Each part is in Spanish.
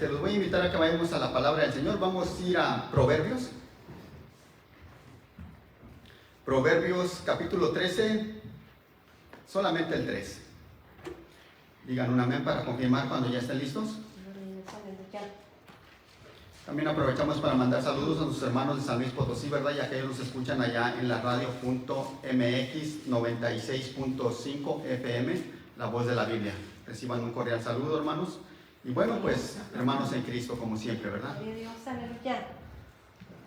Los voy a invitar a que vayamos a la palabra del Señor. Vamos a ir a Proverbios. Proverbios capítulo 13, solamente el 3. Digan un amén para confirmar cuando ya estén listos. También aprovechamos para mandar saludos a nuestros hermanos de San Luis Potosí, ¿verdad? Ya que ellos nos escuchan allá en la radio.mx 96.5 FM, la voz de la Biblia. Reciban un cordial saludo, hermanos. Y bueno, pues, hermanos en Cristo, como siempre, ¿verdad? Gloria a Dios, aleluya.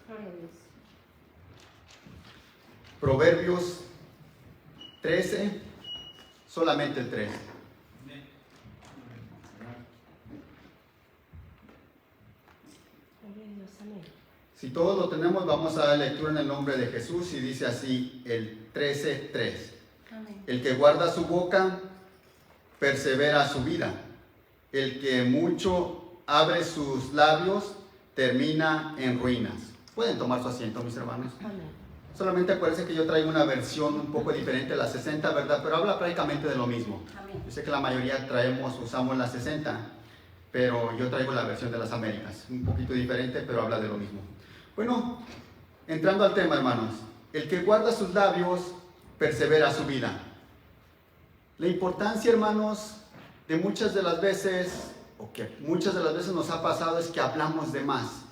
Gloria a Dios. Proverbios 13, solamente el 3. Gloria a Dios, amén. Si todos lo tenemos, vamos a dar lectura en el nombre de Jesús y dice así el 13:3. Amén. El que guarda su boca, persevera su vida. El que mucho abre sus labios, termina en ruinas. Pueden tomar su asiento, mis hermanos. Amén. Solamente acuérdense que yo traigo una versión un poco diferente, la 60, ¿verdad? Pero habla prácticamente de lo mismo. Amén. Yo sé que la mayoría usamos la 60, pero yo traigo la versión de las Américas. Un poquito diferente, pero habla de lo mismo. Bueno, entrando al tema, hermanos. El que guarda sus labios, persevera su vida. La importancia, hermanos, de muchas de las veces nos ha pasado es que hablamos de más.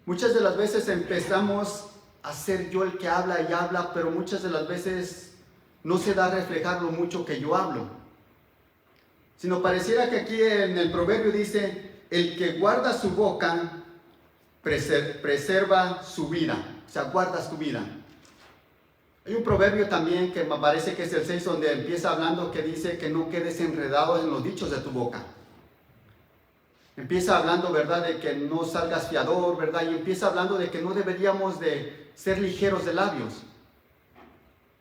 Muchas de las veces empezamos a ser yo el que habla y habla, pero muchas de las veces no se da a reflejar lo mucho que yo hablo. Sino pareciera que aquí en el proverbio dice, el que guarda su boca, preserva su vida. O sea, guardas tu vida. Hay un proverbio también que me parece que es el 6, donde empieza hablando que dice que no quedes enredado en los dichos de tu boca. Empieza hablando, ¿verdad?, de que no salgas fiador, ¿verdad? Y empieza hablando de que no deberíamos de ser ligeros de labios.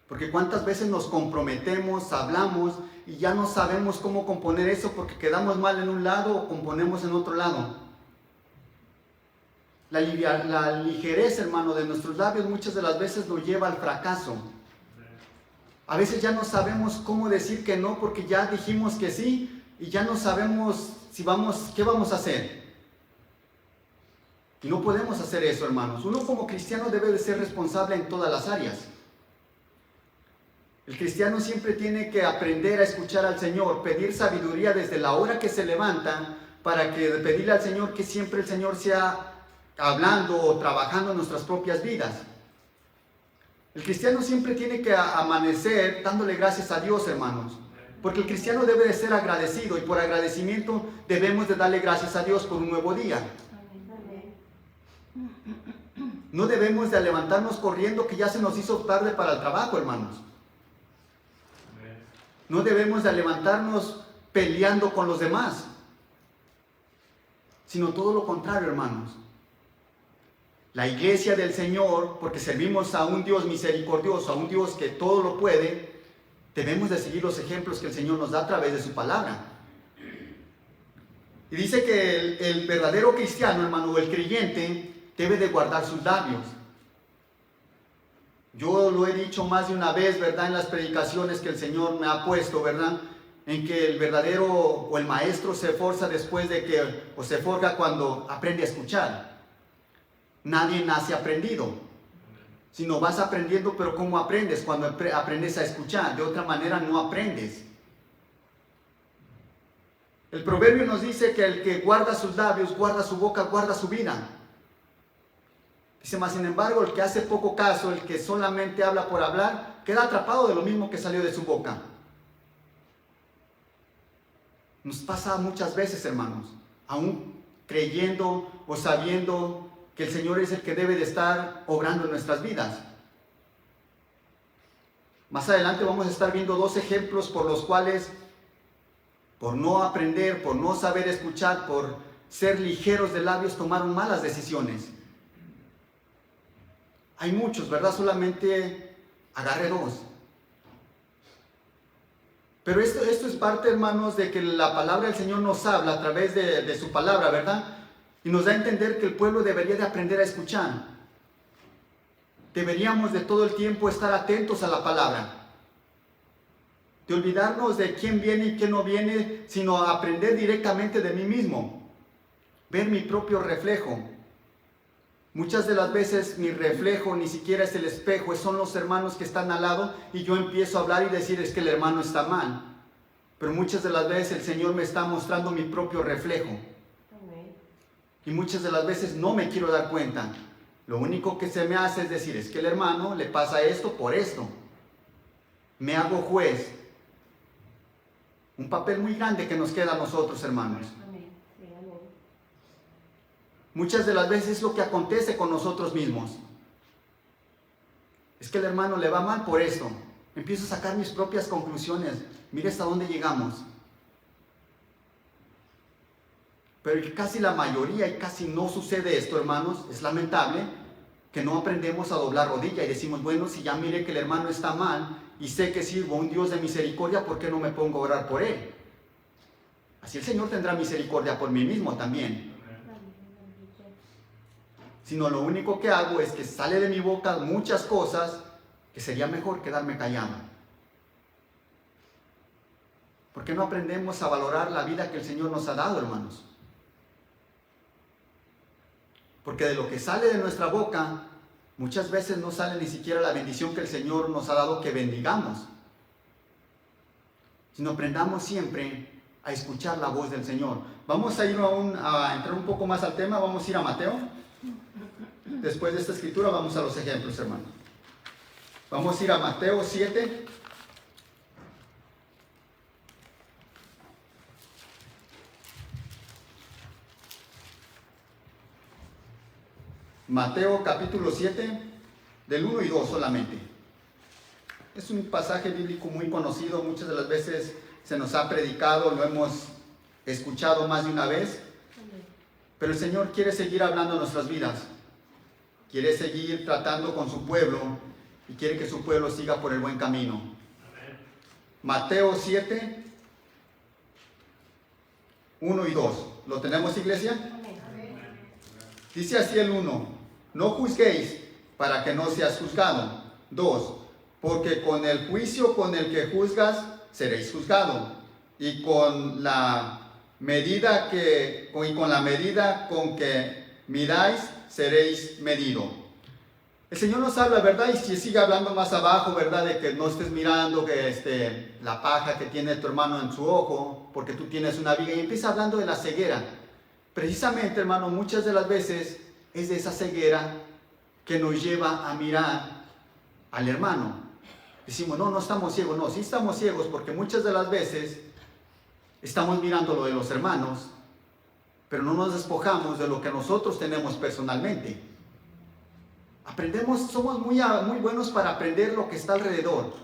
Porque cuántas veces nos comprometemos, hablamos y ya no sabemos cómo componer eso porque quedamos mal en un lado o componemos en otro lado. La ligereza, hermano, de nuestros labios muchas de las veces nos lleva al fracaso. A veces ya no sabemos cómo decir que no porque ya dijimos que sí y ya no sabemos qué vamos a hacer. Y no podemos hacer eso, hermanos. Uno como cristiano debe de ser responsable en todas las áreas. El cristiano siempre tiene que aprender a escuchar al Señor, pedir sabiduría desde la hora que se levanta, para que pedirle al Señor que siempre el Señor sea hablando o trabajando en nuestras propias vidas. El cristiano siempre tiene que amanecer dándole gracias a Dios, hermanos. Porque el cristiano debe de ser agradecido y por agradecimiento debemos de darle gracias a Dios por un nuevo día. No debemos de levantarnos corriendo que ya se nos hizo tarde para el trabajo, hermanos. No debemos de levantarnos peleando con los demás, sino todo lo contrario, hermanos. La iglesia del Señor, porque servimos a un Dios misericordioso, a un Dios que todo lo puede, debemos de seguir los ejemplos que el Señor nos da a través de su palabra. Y dice que el verdadero cristiano, hermano, o el creyente, debe de guardar sus labios. Yo lo he dicho más de una vez, ¿verdad?, en las predicaciones que el Señor me ha puesto, ¿verdad?, en que el verdadero o el maestro se esfuerza después de que, o se forja cuando aprende a escuchar. Nadie nace aprendido, sino vas aprendiendo, pero ¿cómo aprendes? Cuando aprendes a escuchar. De otra manera no aprendes. El proverbio nos dice que el que guarda sus labios, guarda su boca, guarda su vida. Dice, más sin embargo, el que hace poco caso, el que solamente habla por hablar, queda atrapado de lo mismo que salió de su boca. Nos pasa muchas veces, hermanos, aún creyendo o sabiendo que el Señor es el que debe de estar obrando en nuestras vidas. Más adelante vamos a estar viendo dos ejemplos por los cuales, por no aprender, por no saber escuchar, por ser ligeros de labios, tomaron malas decisiones. Hay muchos, ¿verdad? Solamente agarré dos. Pero esto es parte, hermanos, de que la palabra del Señor nos habla a través de su palabra, ¿verdad? Y nos da a entender que el pueblo debería de aprender a escuchar. Deberíamos de todo el tiempo estar atentos a la palabra. De olvidarnos de quién viene y quién no viene, sino aprender directamente de mí mismo. ver mi propio reflejo. Muchas de las veces mi reflejo ni siquiera es el espejo, son los hermanos que están al lado y yo empiezo a hablar y decir es que el hermano está mal. Pero muchas de las veces el Señor me está mostrando mi propio reflejo. Amén. Y muchas de las veces no me quiero dar cuenta. Lo único que se me hace es decir, es que el hermano le pasa esto por esto. Me hago juez. Un papel muy grande que nos queda a nosotros, hermanos. Amén. Sí, amén. Muchas de las veces es lo que acontece con nosotros mismos. Es que el hermano le va mal por esto. Empiezo a sacar mis propias conclusiones. Mire hasta dónde llegamos. Pero casi la mayoría, y casi no sucede esto, hermanos, es lamentable que no aprendemos a doblar rodilla y decimos, bueno, si ya mire que el hermano está mal y sé que sirvo a un Dios de misericordia, ¿por qué no me pongo a orar por él? Así el Señor tendrá misericordia por mí mismo también. Sino lo único que hago es que sale de mi boca muchas cosas que sería mejor quedarme callado. ¿Por qué no aprendemos a valorar la vida que el Señor nos ha dado, hermanos? Porque de lo que sale de nuestra boca, muchas veces no sale ni siquiera la bendición que el Señor nos ha dado que bendigamos. Sino aprendamos siempre a escuchar la voz del Señor. Vamos a ir a entrar un poco más al tema, vamos a ir a Mateo. Después de esta escritura vamos a los ejemplos, hermanos. Vamos a ir a Mateo 7. Mateo capítulo 7, del 1 y 2 solamente. Es un pasaje bíblico muy conocido, muchas de las veces se nos ha predicado, lo hemos escuchado más de una vez, pero el Señor quiere seguir hablando en nuestras vidas, quiere seguir tratando con su pueblo y quiere que su pueblo siga por el buen camino. Mateo 7, 1 y 2. ¿Lo tenemos, iglesia? Dice así el 1, no juzguéis para que no seas juzgado. 2, porque con el juicio con el que juzgas seréis juzgado, y con la medida con que midáis seréis medido. El Señor nos habla, ¿verdad? Y si sigue hablando más abajo, ¿verdad? De que no estés mirando que la paja que tiene tu hermano en su ojo, porque tú tienes una viga, y empieza hablando de la ceguera. Precisamente, hermano, muchas de las veces es de esa ceguera que nos lleva a mirar al hermano. Decimos, no estamos ciegos. No, sí estamos ciegos porque muchas de las veces estamos mirando lo de los hermanos, pero no nos despojamos de lo que nosotros tenemos personalmente. Somos muy buenos para aprender lo que está alrededor,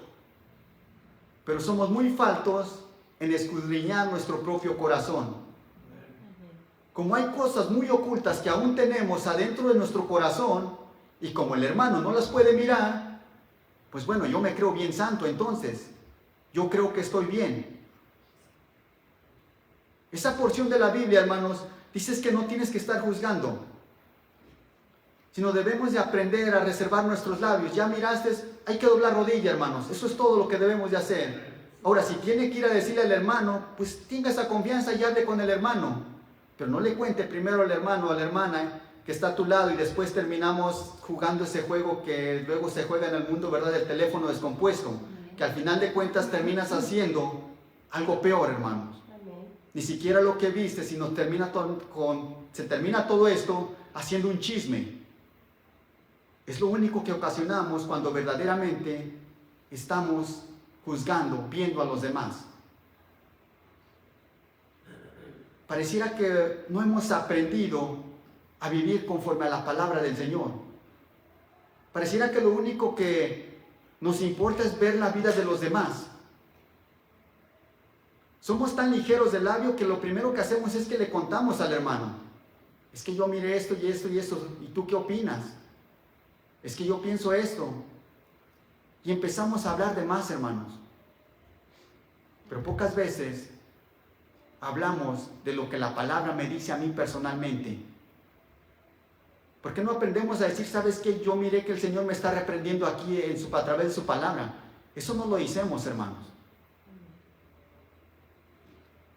pero somos muy faltos en escudriñar nuestro propio corazón. Como hay cosas muy ocultas que aún tenemos adentro de nuestro corazón, y como el hermano no las puede mirar, pues bueno, yo me creo bien santo, entonces yo creo que estoy bien. Esa porción de la Biblia, hermanos, dice que no tienes que estar juzgando, sino debemos de aprender a reservar nuestros labios. Ya miraste, hay que doblar rodilla, hermanos, eso es todo lo que debemos de hacer. Ahora, si tiene que ir a decirle al hermano, pues tenga esa confianza y hable con el hermano, pero no le cuente primero al hermano o a la hermana que está a tu lado y después terminamos jugando ese juego que luego se juega en el mundo, ¿verdad? Del teléfono descompuesto, que al final de cuentas terminas haciendo algo peor, hermanos. Ni siquiera lo que viste, sino se termina todo esto haciendo un chisme. Es lo único que ocasionamos cuando verdaderamente estamos juzgando, viendo a los demás. Pareciera que no hemos aprendido a vivir conforme a la palabra del Señor. Pareciera que lo único que nos importa es ver la vida de los demás. Somos tan ligeros de labio que lo primero que hacemos es que le contamos al hermano. Es que yo miré esto y esto y esto, ¿y tú qué opinas? Es que yo pienso esto. Y empezamos a hablar de más, hermanos. Pero pocas veces hablamos de lo que la palabra me dice a mí personalmente. ¿Por qué no aprendemos a decir, sabes qué? Yo miré que el Señor me está reprendiendo aquí a través de su palabra? Eso no lo hicimos, hermanos.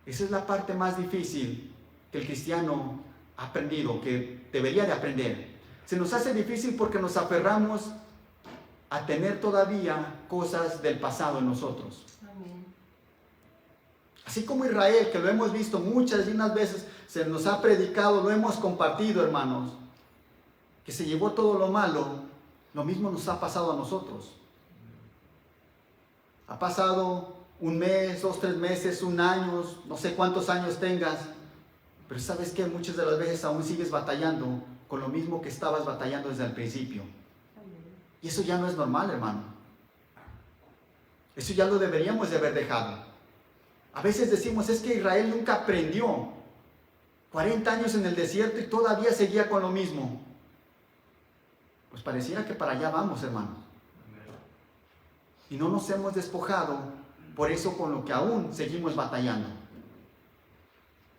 Esa es la parte más difícil que el cristiano aprendido, que debería de aprender. Se nos hace difícil porque nos aferramos a tener todavía cosas del pasado en nosotros. Amén. Así como Israel, que lo hemos visto muchas y unas veces, se nos ha predicado, lo hemos compartido, hermanos, que se llevó todo lo malo, lo mismo nos ha pasado a nosotros. Ha pasado un mes, 2, 3 meses, un año, no sé cuántos años tengas, pero sabes que muchas de las veces aún sigues batallando con lo mismo que estabas batallando desde el principio. Amén. Y eso ya no es normal, hermano. Eso ya lo deberíamos de haber dejado. A veces decimos, es que Israel nunca aprendió. 40 años en el desierto y todavía seguía con lo mismo. Pues pareciera que para allá vamos, hermano. Y no nos hemos despojado por eso con lo que aún seguimos batallando.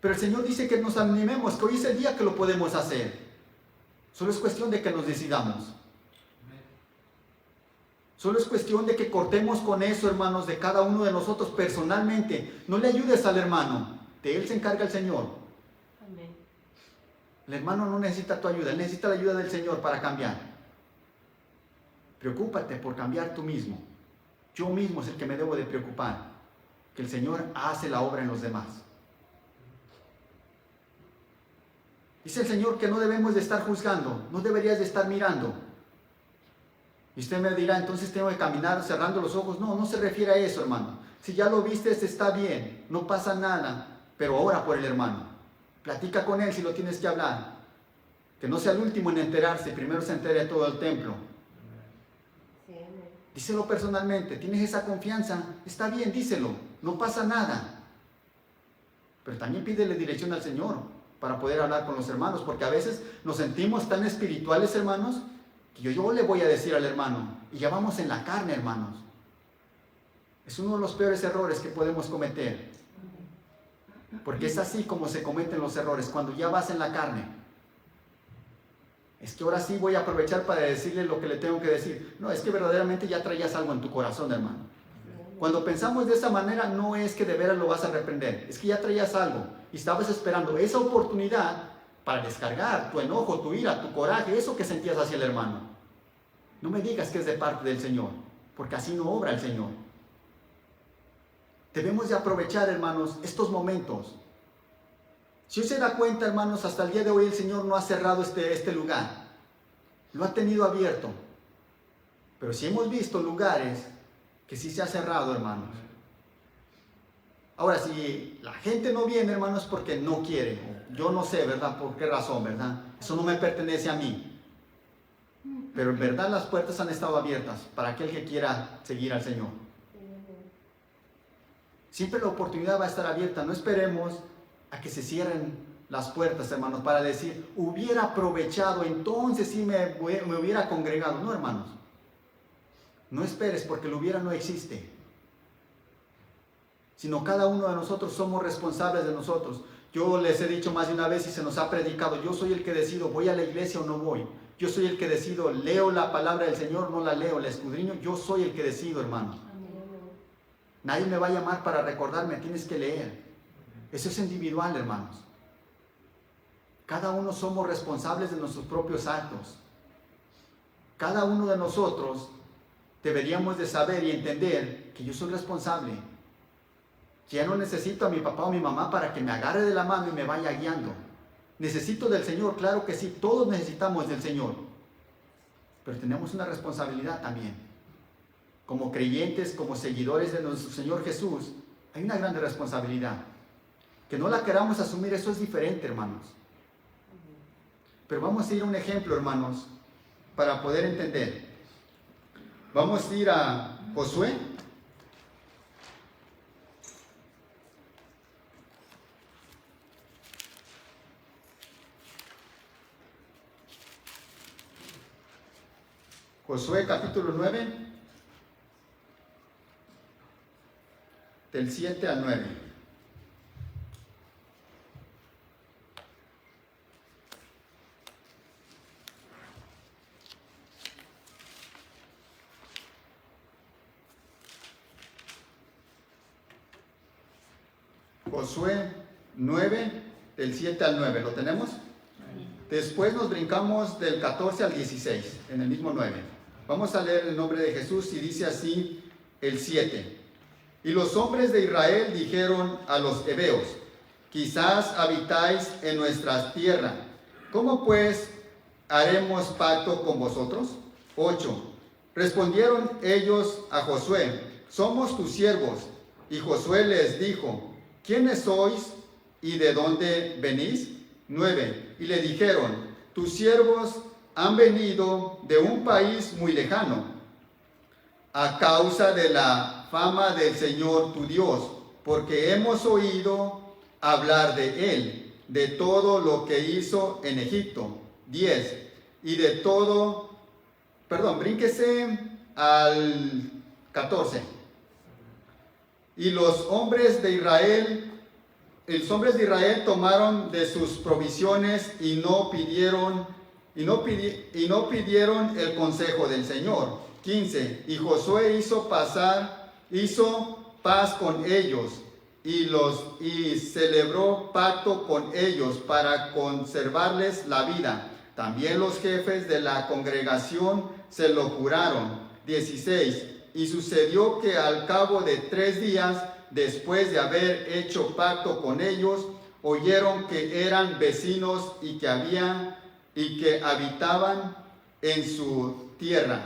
Pero el Señor dice que nos animemos, que hoy es el día que lo podemos hacer. Solo es cuestión de que nos decidamos. Solo es cuestión de que cortemos con eso, hermanos, de cada uno de nosotros personalmente. No le ayudes al hermano, de él se encarga el Señor. Amén. El hermano no necesita tu ayuda, él necesita la ayuda del Señor para cambiar. Preocúpate por cambiar tú mismo. Yo mismo es el que me debo de preocupar, que el Señor hace la obra en los demás. Dice el Señor que no debemos de estar juzgando, no deberías de estar mirando. Y usted me dirá, entonces tengo que caminar cerrando los ojos. No, no se refiere a eso, hermano. Si ya lo viste, está bien, no pasa nada, pero ora por el hermano. Platica con él si lo tienes que hablar. Que no sea el último en enterarse, primero se entere todo el templo. Sí, amén. Díselo personalmente, tienes esa confianza, está bien, díselo, no pasa nada. Pero también pídele dirección al Señor para poder hablar con los hermanos, porque a veces nos sentimos tan espirituales, hermanos, que yo le voy a decir al hermano, y ya vamos en la carne, hermanos. Es uno de los peores errores que podemos cometer, porque es así como se cometen los errores, cuando ya vas en la carne. Es que ahora sí voy a aprovechar para decirle lo que le tengo que decir. No, es que verdaderamente ya traías algo en tu corazón, hermano. Cuando pensamos de esa manera, no es que de veras lo vas a reprender, es que ya traías algo y estabas esperando esa oportunidad para descargar tu enojo, tu ira, tu coraje, eso que sentías hacia el hermano. No me digas que es de parte del Señor, porque así no obra el Señor. Debemos de aprovechar, hermanos, estos momentos. Si usted se da cuenta, hermanos, hasta el día de hoy el Señor no ha cerrado este lugar. Lo ha tenido abierto. Pero sí hemos visto lugares que sí se ha cerrado, hermanos. Ahora, si la gente no viene, hermanos, es porque no quiere. Yo no sé, ¿verdad? ¿Por qué razón, verdad? Eso no me pertenece a mí. Pero en verdad las puertas han estado abiertas para aquel que quiera seguir al Señor. Siempre la oportunidad va a estar abierta. No esperemos a que se cierren las puertas, hermanos, para decir, hubiera aprovechado, entonces sí me hubiera congregado. No, hermanos. No esperes, porque lo hubiera no existe. Sino cada uno de nosotros somos responsables de nosotros. Yo les he dicho más de una vez y se nos ha predicado, yo soy el que decido, voy a la iglesia o no voy. Yo soy el que decido, leo la palabra del Señor, no la leo, la escudriño. Yo soy el que decido, hermano. Nadie me va a llamar para recordarme, tienes que leer. Eso es individual, hermanos. Cada uno somos responsables de nuestros propios actos. Cada uno de nosotros deberíamos de saber y entender que yo soy responsable. Que ya no necesito a mi papá o mi mamá para que me agarre de la mano y me vaya guiando. Necesito del Señor, claro que sí, todos necesitamos del Señor. Pero tenemos una responsabilidad también. Como creyentes, como seguidores de nuestro Señor Jesús, hay una grande responsabilidad. Que no la queramos asumir, eso es diferente, hermanos. Pero vamos a ir a un ejemplo, hermanos, para poder entender. Vamos a ir a Josué. Josué capítulo 9, del 7 al 9. Josué 9, del 7 al 9. ¿Lo tenemos? Después nos brincamos del 14 al 16, en el mismo 9. Vamos a leer el nombre de Jesús y dice así el 7. Y los hombres de Israel dijeron a los heveos: quizás habitáis en nuestra tierra. ¿Cómo pues haremos pacto con vosotros? 8. Respondieron ellos a Josué: somos tus siervos. Y Josué les dijo: ¿quiénes sois y de dónde venís? 9. Y le dijeron: tus siervos han venido de un país muy lejano, a causa de la fama del Señor tu Dios, porque hemos oído hablar de él, de todo lo que hizo en Egipto. 10. Y de todo, brínquese al 14. Y los hombres de Israel tomaron de sus provisiones y no pidieron el consejo del Señor. 15. Y Josué hizo paz con ellos y celebró pacto con ellos para conservarles la vida. También los jefes de la congregación se lo juraron. 16. Y sucedió que al cabo de 3 días, después de haber hecho pacto con ellos, oyeron que eran vecinos y que habitaban en su tierra.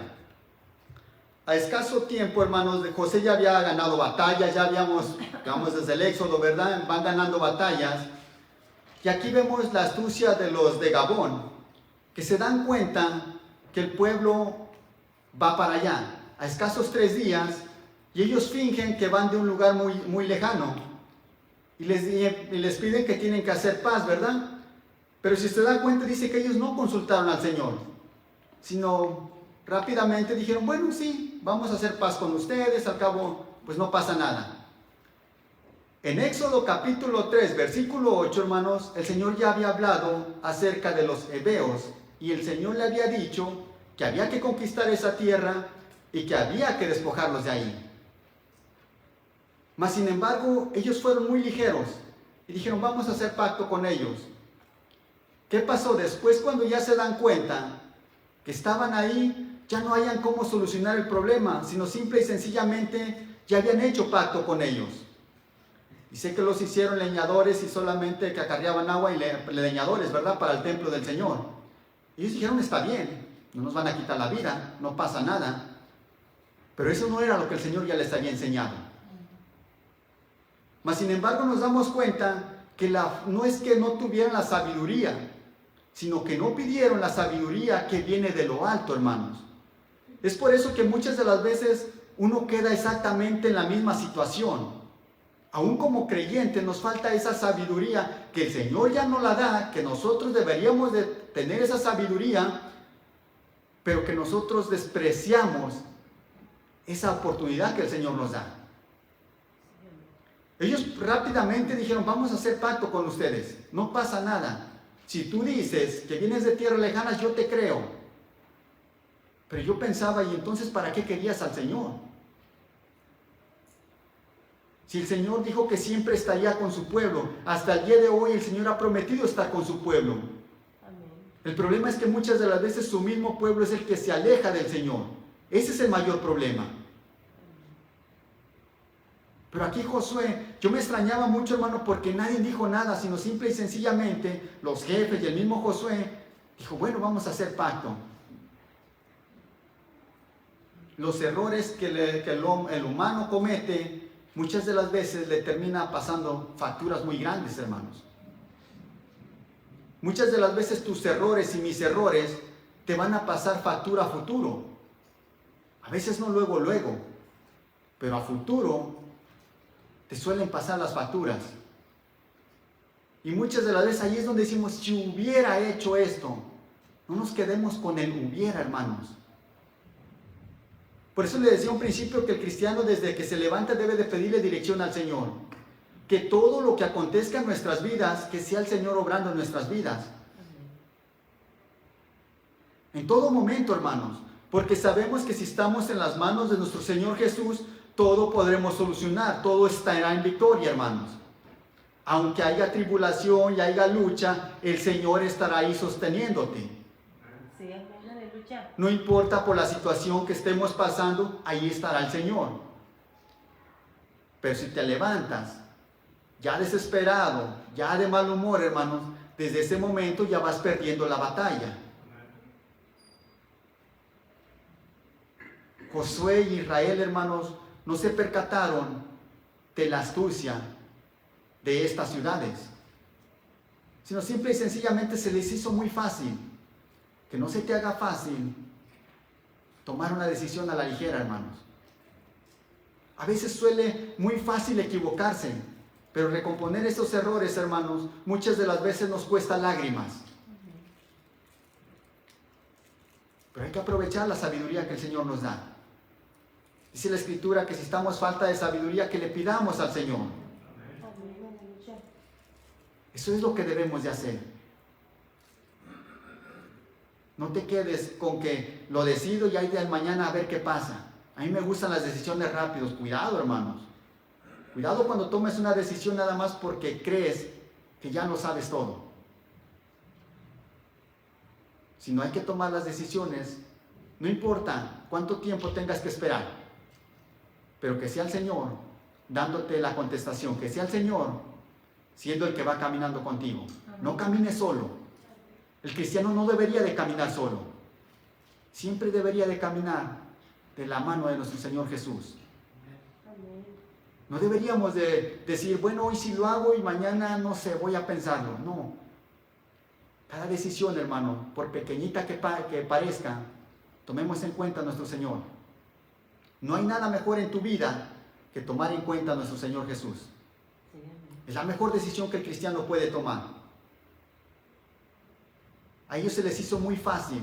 A escaso tiempo, hermanos, José ya había ganado batallas, vamos desde el Éxodo, ¿verdad? Van ganando batallas. Y aquí vemos la astucia de los de Gabón, que se dan cuenta que el pueblo va para allá, a escasos 3 días, y ellos fingen que van de un lugar muy, muy lejano, y les piden que tienen que hacer paz, ¿verdad? Pero si se dan cuenta, dice que ellos no consultaron al Señor, sino rápidamente dijeron: bueno, sí, vamos a hacer paz con ustedes, al cabo, pues no pasa nada. En Éxodo capítulo 3, versículo 8, hermanos, el Señor ya había hablado acerca de los heveos, y el Señor le había dicho que había que conquistar esa tierra y que había que despojarlos de ahí. Mas sin embargo, ellos fueron muy ligeros y dijeron: vamos a hacer pacto con ellos. ¿Qué pasó? Después, cuando ya se dan cuenta que estaban ahí, ya no hayan cómo solucionar el problema, sino simple y sencillamente ya habían hecho pacto con ellos. Dice que los hicieron leñadores y solamente que acarreaban agua y leñadores, ¿verdad? Para el templo del Señor. Y ellos dijeron: está bien, no nos van a quitar la vida, no pasa nada. Pero eso no era lo que el Señor ya les había enseñado. Mas sin embargo nos damos cuenta que no es que no tuvieran la sabiduría, sino que no pidieron la sabiduría que viene de lo alto, hermanos. Es por eso que muchas de las veces uno queda exactamente en la misma situación. Aún como creyentes nos falta esa sabiduría que el Señor ya no la da, que nosotros deberíamos de tener esa sabiduría, pero que nosotros despreciamos esa oportunidad que el Señor nos da. Ellos rápidamente dijeron: vamos a hacer pacto con ustedes, no pasa nada. Si tú dices que vienes de tierras lejanas, yo te creo. Pero yo pensaba: ¿y entonces para qué querías al Señor? Si el Señor dijo que siempre estaría con su pueblo, hasta el día de hoy el Señor ha prometido estar con su pueblo. Amén. El problema es que muchas de las veces su mismo pueblo es el que se aleja del Señor. Ese es el mayor problema. Pero aquí Josué, yo me extrañaba mucho, hermano, porque nadie dijo nada, sino simple y sencillamente los jefes y el mismo Josué dijo: bueno, vamos a hacer pacto. Los errores que el humano comete, muchas de las veces le termina pasando facturas muy grandes, hermanos. Muchas de las veces tus errores y mis errores te van a pasar factura a futuro. A veces no luego, pero a futuro te suelen pasar las facturas. Y muchas de las veces ahí es donde decimos: si hubiera hecho esto. No nos quedemos con el hubiera, hermanos. Por eso le decía a un principio que el cristiano, desde que se levanta, debe de pedirle dirección al Señor. Que todo lo que acontezca en nuestras vidas, que sea el Señor obrando en nuestras vidas. En todo momento, hermanos. Porque sabemos que si estamos en las manos de nuestro Señor Jesús, todo podremos solucionar, todo estará en victoria, hermanos. Aunque haya tribulación y haya lucha, el Señor estará ahí sosteniéndote. Sí, amén. Aleluya. No importa por la situación que estemos pasando, ahí estará el Señor. Pero si te levantas ya desesperado, ya de mal humor, hermanos, desde ese momento ya vas perdiendo la batalla. Josué y Israel, hermanos, no se percataron de la astucia de estas ciudades, sino simple y sencillamente se les hizo muy fácil. Que no se te haga fácil tomar una decisión a la ligera, hermanos. A veces suele muy fácil equivocarse, pero recomponer esos errores, hermanos, muchas de las veces nos cuesta lágrimas. Pero hay que aprovechar la sabiduría que el Señor nos da. Dice la Escritura que si estamos falta de sabiduría, que le pidamos al Señor. Amén. Aleluya. Eso es lo que debemos de hacer. No te quedes con que lo decido y ahí de mañana a ver qué pasa. A mí me gustan las decisiones rápidas. Cuidado, hermanos. Cuidado cuando tomes una decisión nada más porque crees que ya no sabes todo. Si no hay que tomar las decisiones, no importa cuánto tiempo tengas que esperar, pero que sea el Señor dándote la contestación, que sea el Señor siendo el que va caminando contigo. No camines solo. El cristiano no debería de caminar solo. Siempre debería de caminar de la mano de nuestro Señor Jesús. Amén. No deberíamos de decir, bueno, hoy sí lo hago y mañana no sé, voy a pensarlo. No. Cada decisión, hermano, por pequeñita que parezca, tomemos en cuenta a nuestro Señor. No hay nada mejor en tu vida que tomar en cuenta a nuestro Señor Jesús. Sí, amén. Es la mejor decisión que el cristiano puede tomar. A ellos se les hizo muy fácil.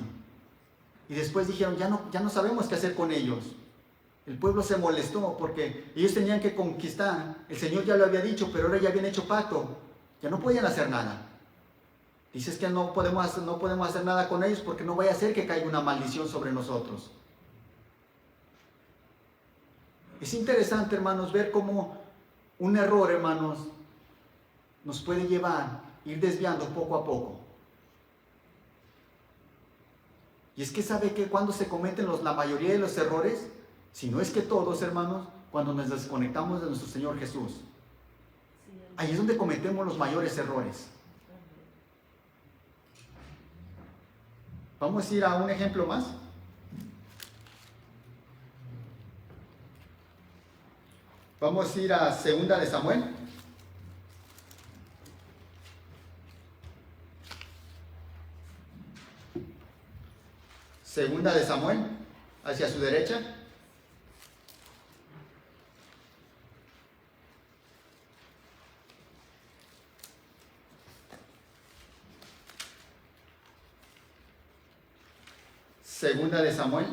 Y después dijeron, ya no sabemos qué hacer con ellos. El pueblo se molestó porque ellos tenían que conquistar. El Señor ya lo había dicho, pero ahora ya habían hecho pacto. Ya no podían hacer nada. Dices que no podemos hacer nada con ellos porque no vaya a ser que caiga una maldición sobre nosotros. Es interesante, hermanos, ver cómo un error, hermanos, nos puede llevar, ir desviando poco a poco. Y es que sabe que cuando se cometen la mayoría de los errores, si no es que todos, hermanos, cuando nos desconectamos de nuestro Señor Jesús. Sí, amén. Ahí es donde cometemos los mayores errores. Vamos a ir a un ejemplo más. Vamos a ir a 2 de Samuel. Segunda de Samuel, hacia su derecha. Segunda de Samuel.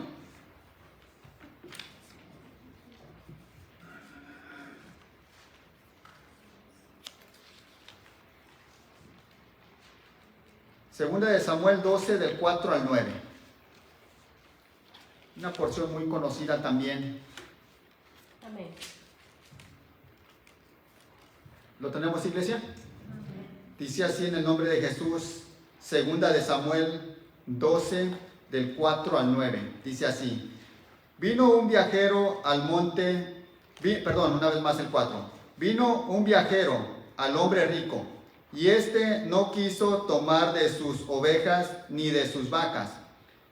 Segunda de Samuel 12, del 4 al 9. Una porción muy conocida también. Amén. ¿Lo tenemos, iglesia? Amén. Dice así en el nombre de Jesús, segunda de Samuel 12, del 4 al 9. Dice así: vino un viajero al monte, una vez más el 4. Vino un viajero al hombre rico, y éste no quiso tomar de sus ovejas ni de sus vacas,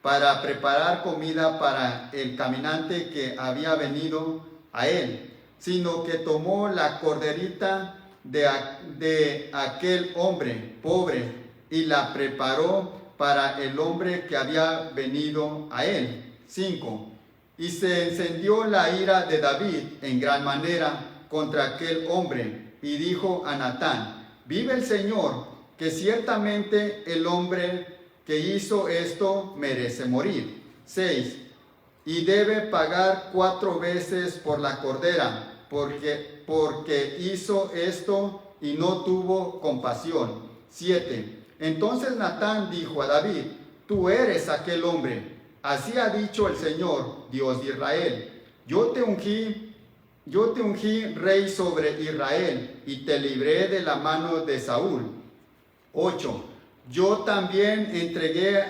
para preparar comida para el caminante que había venido a él, sino que tomó la corderita de aquel hombre pobre y la preparó para el hombre que había venido a él. 5. Y se encendió la ira de David en gran manera contra aquel hombre, y dijo a Natán: vive el Señor, que ciertamente el hombre que hizo esto merece morir. 6. Y debe pagar 4 veces por la cordera, porque hizo esto y no tuvo compasión. 7. Entonces Natán dijo a David: tú eres aquel hombre. Así ha dicho el Señor, Dios de Israel: yo te ungí yo te ungí rey sobre Israel y te libré de la mano de Saúl. 8. Yo también entregué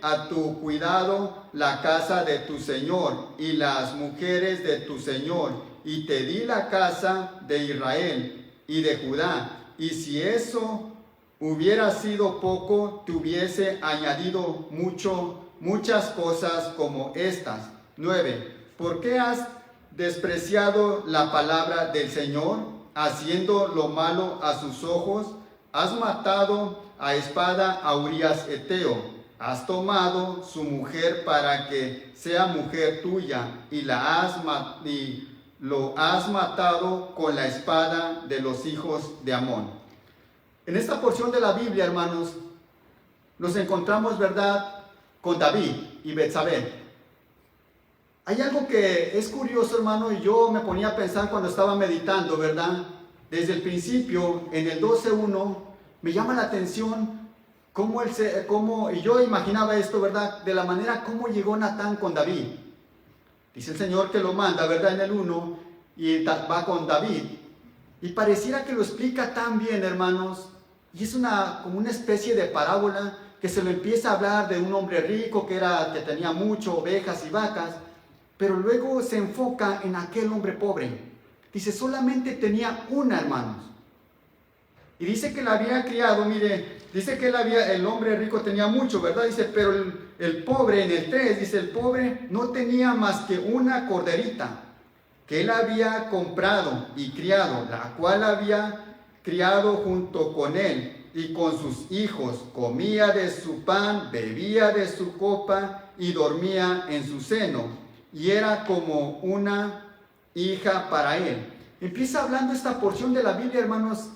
a tu cuidado la casa de tu señor y las mujeres de tu señor, y te di la casa de Israel y de Judá. Y si eso hubiera sido poco, te hubiese añadido muchas cosas como estas. 9. ¿Por qué has despreciado la palabra del Señor, haciendo lo malo a sus ojos? Has matado a espada a Urías Eteo. Has tomado su mujer para que sea mujer tuya y lo has matado con la espada de los hijos de Amón. En esta porción de la Biblia, hermanos, nos encontramos, ¿verdad?, con David y Betsabé. Hay algo que es curioso, hermano, y yo me ponía a pensar cuando estaba meditando, ¿verdad? Desde el principio, en el 12:1, me llama la atención y yo imaginaba esto, ¿verdad? De la manera como llegó Natán con David. Dice el Señor que lo manda, ¿verdad? En el 1, y va con David. Y pareciera que lo explica tan bien, hermanos, y es como una especie de parábola que se lo empieza a hablar de un hombre rico que tenía mucho ovejas y vacas, pero luego se enfoca en aquel hombre pobre. Dice, solamente tenía una, hermanos. Y dice que la había criado, mire, dice que el hombre rico tenía mucho, ¿verdad? Dice, pero el pobre, en el 3, dice, el pobre no tenía más que una corderita que él había comprado y criado, la cual había criado junto con él y con sus hijos, comía de su pan, bebía de su copa y dormía en su seno, y era como una hija para él. Empieza hablando esta porción de la Biblia, hermanos,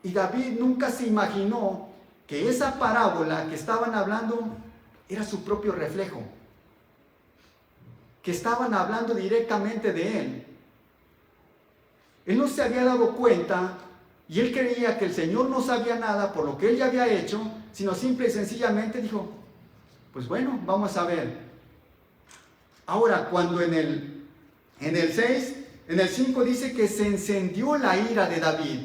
y David nunca se imaginó que esa parábola que estaban hablando era su propio reflejo, que estaban hablando directamente de él. Él no se había dado cuenta y él creía que el Señor no sabía nada por lo que él ya había hecho, sino simple y sencillamente dijo, pues bueno, vamos a ver. Ahora, cuando en el 6, en el 5 dice que se encendió la ira de David.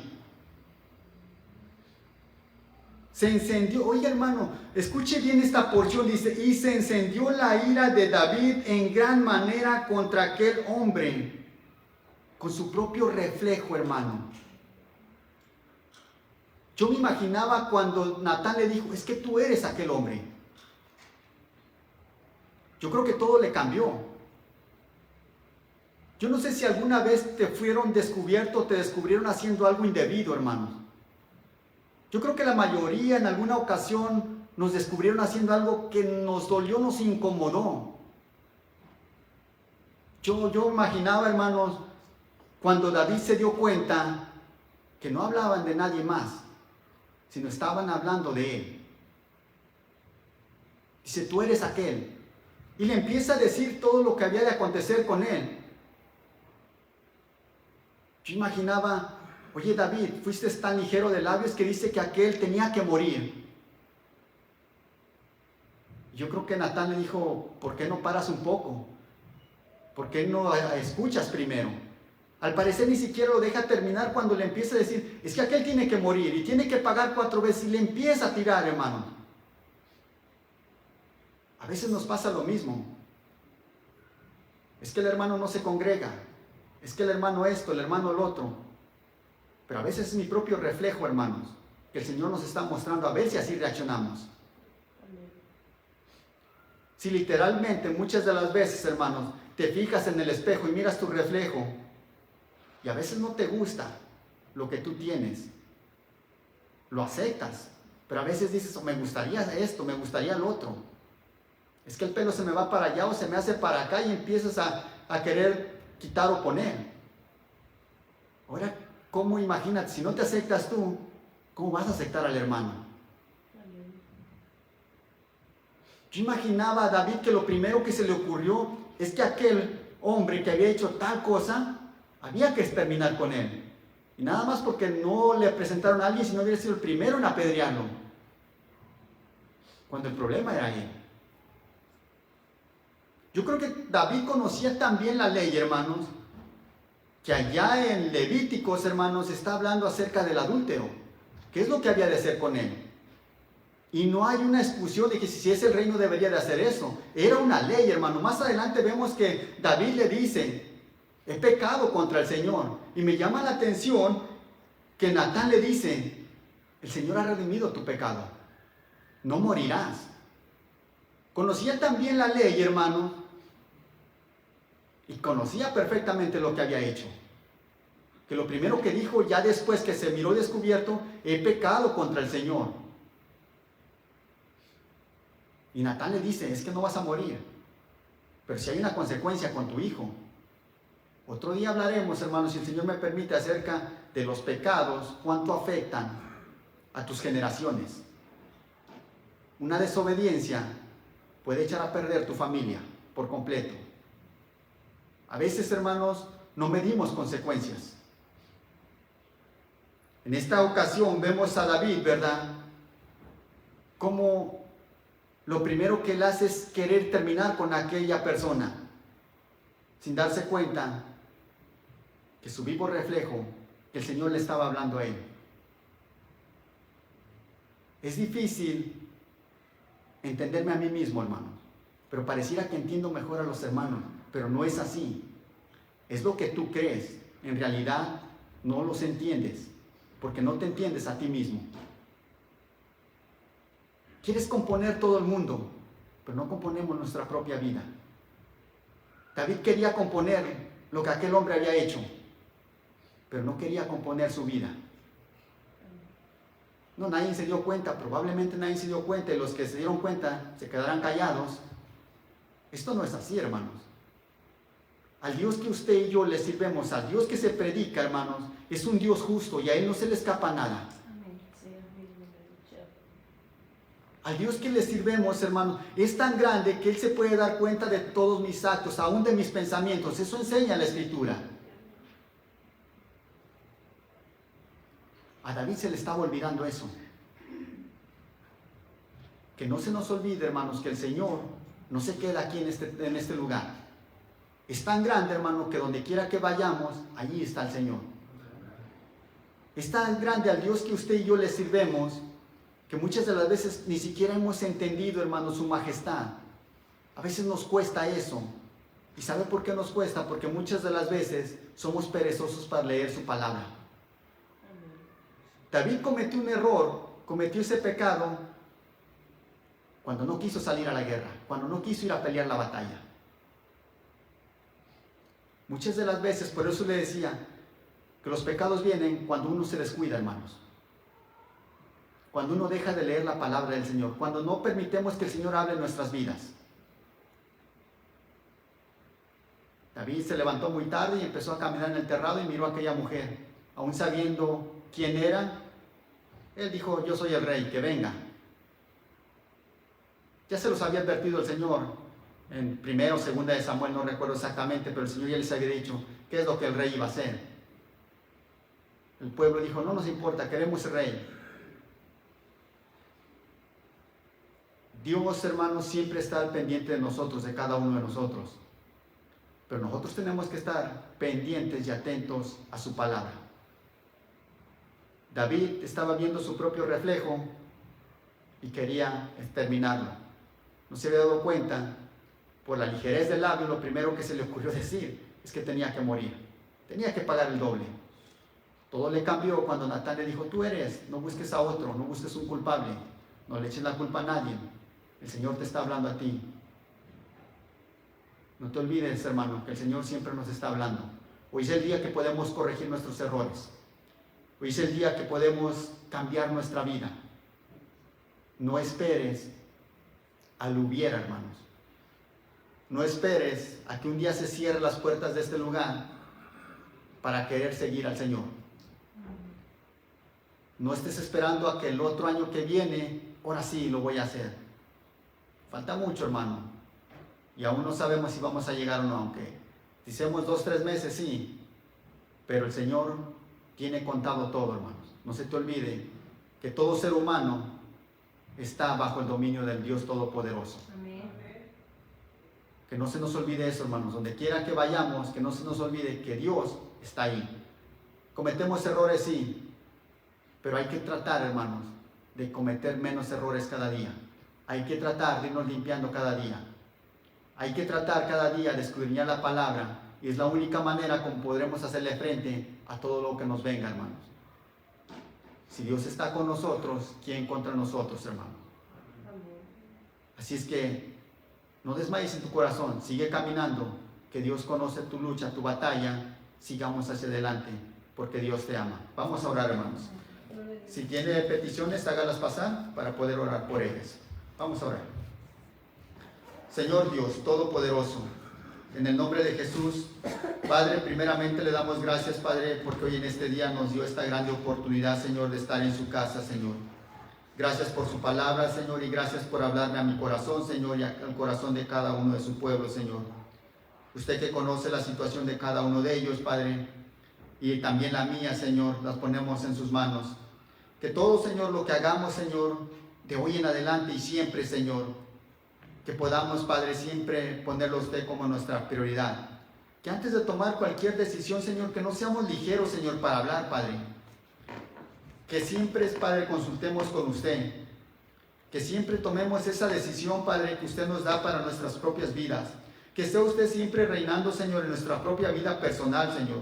Se encendió, oye hermano, escuche bien esta porción, dice, y se encendió la ira de David en gran manera contra aquel hombre, con su propio reflejo, hermano. Yo me imaginaba cuando Natán le dijo, es que tú eres aquel hombre. Yo creo que todo le cambió. Yo no sé si alguna vez te descubrieron haciendo algo indebido, hermano. Yo creo que la mayoría en alguna ocasión nos descubrieron haciendo algo que nos dolió, nos incomodó. Yo imaginaba, hermanos, cuando David se dio cuenta que no hablaban de nadie más, sino estaban hablando de él. Dice, tú eres aquel. Y le empieza a decir todo lo que había de acontecer con él. Yo imaginaba, oye David, fuiste tan ligero de labios que dice que aquel tenía que morir. Yo creo que Natán le dijo, ¿por qué no paras un poco? ¿Por qué no escuchas primero? Al parecer ni siquiera lo deja terminar cuando le empieza a decir, es que aquel tiene que morir y tiene que pagar 4 veces, y le empieza a tirar, hermano. A veces nos pasa lo mismo. Es que el hermano no se congrega, es que el hermano esto, el hermano el otro. Pero a veces es mi propio reflejo, hermanos, que el Señor nos está mostrando, a ver si así reaccionamos. Si literalmente muchas de las veces, hermanos, te fijas en el espejo y miras tu reflejo, y a veces no te gusta lo que tú tienes, lo aceptas, pero a veces dices, me gustaría esto, me gustaría lo otro. Es que el pelo se me va para allá o se me hace para acá y empiezas a querer quitar o poner. Ahora, ¿cómo imagínate? Si no te aceptas tú, ¿cómo vas a aceptar al hermano? Yo imaginaba a David que lo primero que se le ocurrió es que aquel hombre que había hecho tal cosa, había que exterminar con él. Y nada más porque no le presentaron a alguien, sino hubiera sido el primero en apedrearlo. Cuando el problema era él. Yo creo que David conocía también la ley, hermanos, que allá en Levíticos, hermanos, está hablando acerca del adúltero. ¿Qué es lo que había de hacer con él? Y no hay una exclusión de que si es el rey no debería de hacer eso. Era una ley, hermano. Más adelante vemos que David le dice, he pecado contra el Señor. Y me llama la atención que Natán le dice, el Señor ha redimido tu pecado. No morirás. Conocía también la ley, hermano. Y conocía perfectamente lo que había hecho. Que lo primero que dijo ya después que se miró descubierto, he pecado contra el Señor. Y Natán le dice, es que no vas a morir, pero si hay una consecuencia con tu hijo. Otro día hablaremos, hermanos, si el Señor me permite, acerca de los pecados, cuánto afectan a tus generaciones. Una desobediencia puede echar a perder tu familia por completo. A veces, hermanos, no medimos consecuencias. En esta ocasión vemos a David, ¿verdad? Como lo primero que él hace es querer terminar con aquella persona, sin darse cuenta que su vivo reflejo, que el Señor le estaba hablando a él. Es difícil entenderme a mí mismo, hermano, pero pareciera que entiendo mejor a los hermanos, pero no es así. Es lo que tú crees, en realidad no los entiendes, porque no te entiendes a ti mismo. Quieres componer todo el mundo, pero no componemos nuestra propia vida. David quería componer lo que aquel hombre había hecho, pero no quería componer su vida. No, nadie se dio cuenta, probablemente nadie se dio cuenta, y los que se dieron cuenta se quedarán callados. Esto no es así, hermanos. Al Dios que usted y yo le sirvemos, al Dios que se predica, hermanos, es un Dios justo y a Él no se le escapa nada. Al Dios que le sirvemos, hermano, es tan grande que Él se puede dar cuenta de todos mis actos, aún de mis pensamientos. Eso enseña la Escritura. A David se le estaba olvidando eso. Que no se nos olvide, hermanos, que el Señor no se queda aquí en este lugar. Es tan grande, hermano, que donde quiera que vayamos, allí está el Señor. Es tan grande al Dios que usted y yo le sirvemos, que muchas de las veces ni siquiera hemos entendido, hermano, su majestad. A veces nos cuesta eso. ¿Y sabe por qué nos cuesta? Porque muchas de las veces somos perezosos para leer su palabra. David cometió un error, cometió ese pecado cuando no quiso salir a la guerra, cuando no quiso ir a pelear la batalla. Muchas de las veces, por eso le decía, que los pecados vienen cuando uno se descuida, hermanos. Cuando uno deja de leer la palabra del Señor, cuando no permitemos que el Señor hable en nuestras vidas. David se levantó muy tarde y empezó a caminar en el terrado y miró a aquella mujer. Aún sabiendo quién era, él dijo, yo soy el rey, que venga. Ya se los había advertido el Señor en 1 o 2 de Samuel, no recuerdo exactamente, pero el Señor ya les había dicho qué es lo que el rey iba a hacer. El pueblo dijo, no nos importa, queremos rey. Dios, hermanos, siempre está al pendiente de nosotros, de cada uno de nosotros. Pero nosotros tenemos que estar pendientes y atentos a su palabra. David estaba viendo su propio reflejo y quería exterminarlo. No se había dado cuenta, por la ligerez del labio, lo primero que se le ocurrió decir es que tenía que morir. Tenía que pagar el doble. Todo le cambió cuando Natán le dijo, tú eres, no busques a otro, no busques un culpable, no le eches la culpa a nadie. El Señor te está hablando a ti. No te olvides, hermano, que el Señor siempre nos está hablando. Hoy es el día que podemos corregir nuestros errores. Hoy es el día que podemos cambiar nuestra vida. No esperes al hubiera, hermanos. No esperes a que un día se cierren las puertas de este lugar para querer seguir al Señor. No estés esperando a que el otro año que viene, ahora sí lo voy a hacer. Falta mucho, hermano. Y aún no sabemos si vamos a llegar o no, aunque decimos 2 o 3 meses, sí. Pero el Señor tiene contado todo, hermanos. No se te olvide que todo ser humano está bajo el dominio del Dios Todopoderoso. Amén. Que no se nos olvide eso, hermanos. Donde quiera que vayamos, que no se nos olvide que Dios está ahí. Cometemos errores, sí, pero hay que tratar, hermanos, de cometer menos errores cada día. Hay que tratar de irnos limpiando cada día. Hay que tratar cada día de escudriñar la palabra, y es la única manera como podremos hacerle frente a todo lo que nos venga, hermanos. Si Dios está con nosotros, ¿quién contra nosotros, hermanos? Así es que no desmayes en tu corazón, sigue caminando, que Dios conoce tu lucha, tu batalla, sigamos hacia adelante, porque Dios te ama. Vamos a orar, hermanos. Si tiene peticiones, hágalas pasar para poder orar por ellas. Vamos a orar. Señor Dios Todopoderoso, en el nombre de Jesús, Padre, primeramente le damos gracias, Padre, porque hoy en este día nos dio esta grande oportunidad, Señor, de estar en su casa, Señor. Gracias por su palabra, Señor, y gracias por hablarme a mi corazón, Señor, y al corazón de cada uno de su pueblo, Señor. Usted que conoce la situación de cada uno de ellos, Padre, y también la mía, Señor, las ponemos en sus manos. Que todo, Señor, lo que hagamos, Señor, de hoy en adelante y siempre, Señor, que podamos, Padre, siempre ponerlo a usted como nuestra prioridad. Que antes de tomar cualquier decisión, Señor, que no seamos ligeros, Señor, para hablar, Padre. Que siempre, Padre, consultemos con usted. Que siempre tomemos esa decisión, Padre, que usted nos da para nuestras propias vidas. Que esté usted siempre reinando, Señor, en nuestra propia vida personal, Señor.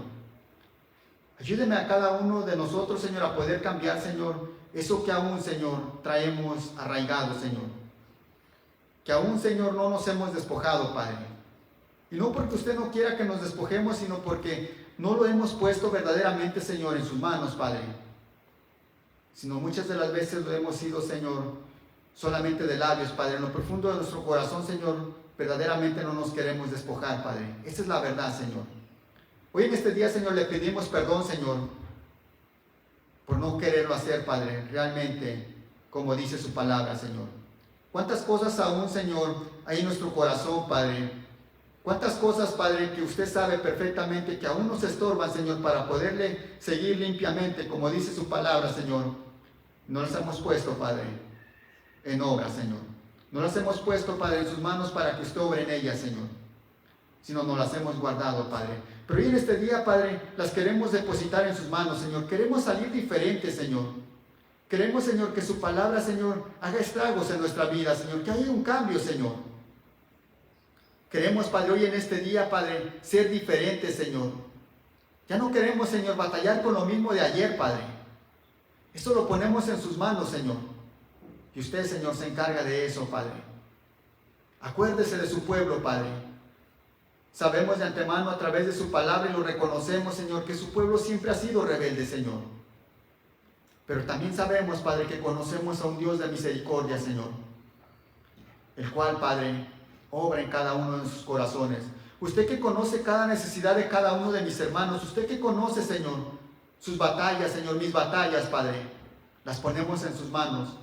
Ayúdeme a cada uno de nosotros, Señor, a poder cambiar, Señor, eso que aún, Señor, traemos arraigado, Señor. Que aún, Señor, no nos hemos despojado, Padre. Y no porque usted no quiera que nos despojemos, sino porque no lo hemos puesto verdaderamente, Señor, en sus manos, Padre. Sino muchas de las veces lo hemos sido, Señor, solamente de labios, Padre. En lo profundo de nuestro corazón, Señor, verdaderamente no nos queremos despojar, Padre. Esa es la verdad, Señor. Hoy en este día, Señor, le pedimos perdón, Señor, por no quererlo hacer, Padre, realmente, como dice su palabra, Señor. ¿Cuántas cosas aún, Señor, hay en nuestro corazón, Padre? ¿Cuántas cosas, Padre, que usted sabe perfectamente que aún nos estorban, Señor, para poderle seguir limpiamente, como dice su palabra, Señor? No las hemos puesto, Padre, en obra, Señor. No las hemos puesto, Padre, en sus manos para que usted obre en ellas, Señor. Sino no las hemos guardado, Padre. Pero hoy en este día, Padre, las queremos depositar en sus manos, Señor. Queremos salir diferentes, Señor. Queremos, Señor, que su palabra, Señor, haga estragos en nuestra vida, Señor. Que haya un cambio, Señor. Queremos, Padre, hoy en este día, Padre, ser diferentes, Señor. Ya no queremos, Señor, batallar con lo mismo de ayer, Padre. Esto lo ponemos en sus manos, Señor. Y usted, Señor, se encarga de eso, Padre. Acuérdese de su pueblo, Padre. Sabemos de antemano a través de su palabra y lo reconocemos, Señor, que su pueblo siempre ha sido rebelde, Señor. Pero también sabemos, Padre, que conocemos a un Dios de misericordia, Señor. El cual, Padre, obra en cada uno de sus corazones. Usted que conoce cada necesidad de cada uno de mis hermanos, usted que conoce, Señor, sus batallas, Señor, mis batallas, Padre, las ponemos en sus manos.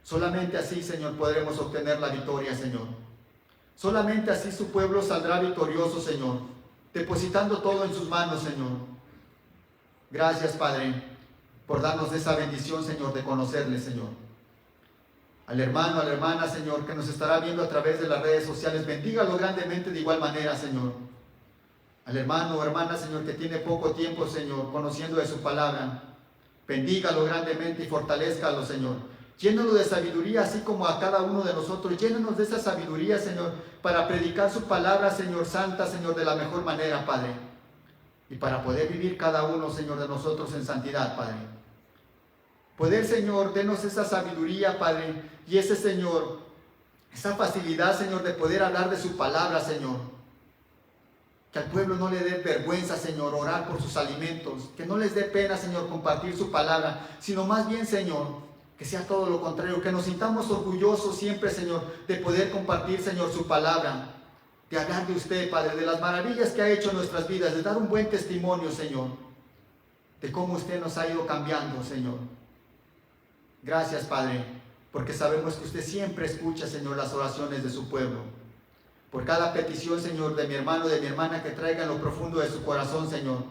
Solamente así, Señor, podremos obtener la victoria, Señor. Solamente así su pueblo saldrá victorioso, Señor, depositando todo en sus manos, Señor. Gracias, Padre, por darnos esa bendición, Señor, de conocerle, Señor. Al hermano, a la hermana, Señor, que nos estará viendo a través de las redes sociales, bendígalo grandemente de igual manera, Señor. Al hermano o hermana, Señor, que tiene poco tiempo, Señor, conociendo de su palabra, bendígalo grandemente y fortalézcalo, Señor. Llénanos de sabiduría, así como a cada uno de nosotros. Llénanos de esa sabiduría, Señor, para predicar su palabra, Señor, santa, Señor, de la mejor manera, Padre. Y para poder vivir cada uno, Señor, de nosotros en santidad, Padre. Poder, Señor, denos esa sabiduría, Padre, y ese, Señor, esa facilidad, Señor, de poder hablar de su palabra, Señor. Que al pueblo no le dé vergüenza, Señor, orar por sus alimentos. Que no les dé pena, Señor, compartir su palabra, sino más bien, Señor, que sea todo lo contrario, que nos sintamos orgullosos siempre, Señor, de poder compartir, Señor, su palabra, de hablar de usted, Padre, de las maravillas que ha hecho en nuestras vidas, de dar un buen testimonio, Señor, de cómo usted nos ha ido cambiando, Señor. Gracias, Padre, porque sabemos que usted siempre escucha, Señor, las oraciones de su pueblo. Por cada petición, Señor, de mi hermano, de mi hermana, que traiga en lo profundo de su corazón, Señor,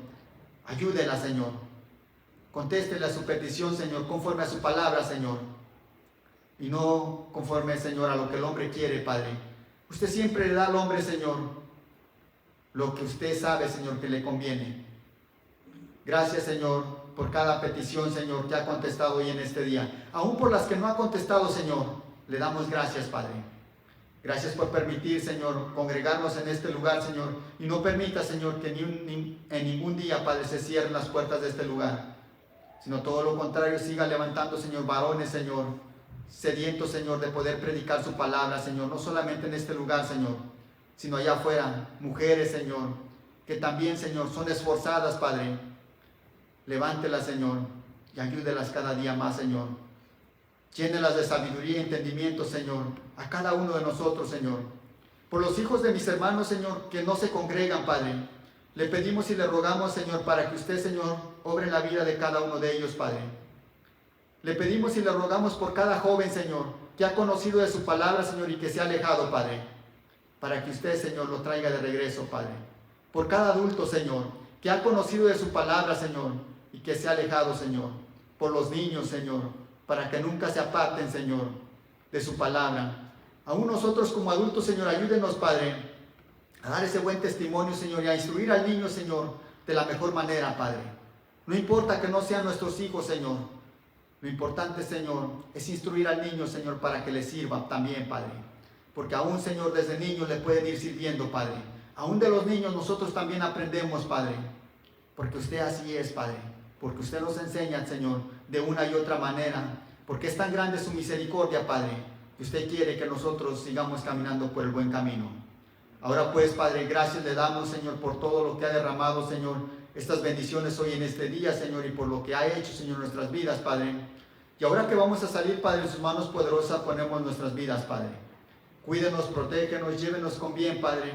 ayúdela, Señor. Contéstele a su petición, Señor, conforme a su palabra, Señor. Y no conforme, Señor, a lo que el hombre quiere, Padre, Usted siempre le da al hombre, Señor, lo que usted sabe, Señor, que le conviene. Gracias, Señor, por cada petición, Señor, que ha contestado hoy en este día. Aún por las que no ha contestado, Señor, le damos gracias, Padre. Gracias por permitir, Señor, congregarnos en este lugar, Señor. Y no permita, Señor, que en ningún día, Padre, se cierren las puertas de este lugar. Sino todo lo contrario, siga levantando, Señor, varones, Señor, sedientos, Señor, de poder predicar su palabra, Señor. No solamente en este lugar, Señor, sino allá afuera. Mujeres, Señor, que también, Señor, son esforzadas, Padre. Levántelas, Señor, y ayúdelas cada día más, Señor. Llénelas de sabiduría y entendimiento, Señor, a cada uno de nosotros, Señor. Por los hijos de mis hermanos, Señor, que no se congregan, Padre, le pedimos y le rogamos, Señor, para que usted, Señor, obre en la vida de cada uno de ellos, Padre. Le pedimos y le rogamos por cada joven, Señor, que ha conocido de su palabra, Señor, y que se ha alejado, Padre, para que usted, Señor, lo traiga de regreso, Padre. Por cada adulto, Señor, que ha conocido de su palabra, Señor, y que se ha alejado, Señor. Por los niños, Señor, para que nunca se aparten, Señor, de su palabra. Aún nosotros como adultos, Señor, ayúdenos, Padre, a dar ese buen testimonio, Señor, y a instruir al niño, Señor, de la mejor manera, Padre. No importa que no sean nuestros hijos, Señor. Lo importante, Señor, es instruir al niño, Señor, para que le sirva también, Padre. Porque aún, Señor, desde niños le pueden ir sirviendo, Padre. Aún de los niños nosotros también aprendemos, Padre. Porque usted así es, Padre. Porque usted nos enseña, Señor, de una y otra manera. Porque es tan grande su misericordia, Padre, que usted quiere que nosotros sigamos caminando por el buen camino. Ahora pues, Padre, gracias le damos, Señor, por todo lo que ha derramado, Señor, estas bendiciones hoy en este día, Señor, y por lo que ha hecho, Señor, en nuestras vidas, Padre. Y ahora que vamos a salir, Padre, en sus manos poderosas ponemos nuestras vidas, Padre. Cuídenos, protégenos, llévenos con bien, Padre.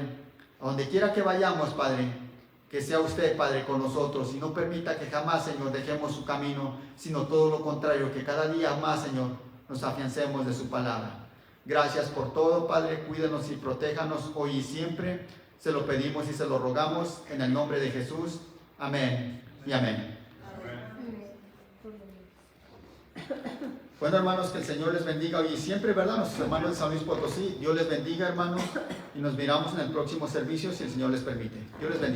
A donde quiera que vayamos, Padre, que sea usted, Padre, con nosotros, y no permita que jamás, Señor, dejemos su camino, sino todo lo contrario, que cada día más, Señor, nos afiancemos de su palabra. Gracias por todo, Padre, cuídenos y protéjanos hoy y siempre. Se lo pedimos y se lo rogamos en el nombre de Jesús. Amén y amén. Bueno, hermanos, que el Señor les bendiga hoy y siempre, ¿verdad? Nuestros hermanos de San Luis Potosí, Dios les bendiga, hermanos, y nos miramos en el próximo servicio si el Señor les permite. Dios les bendiga.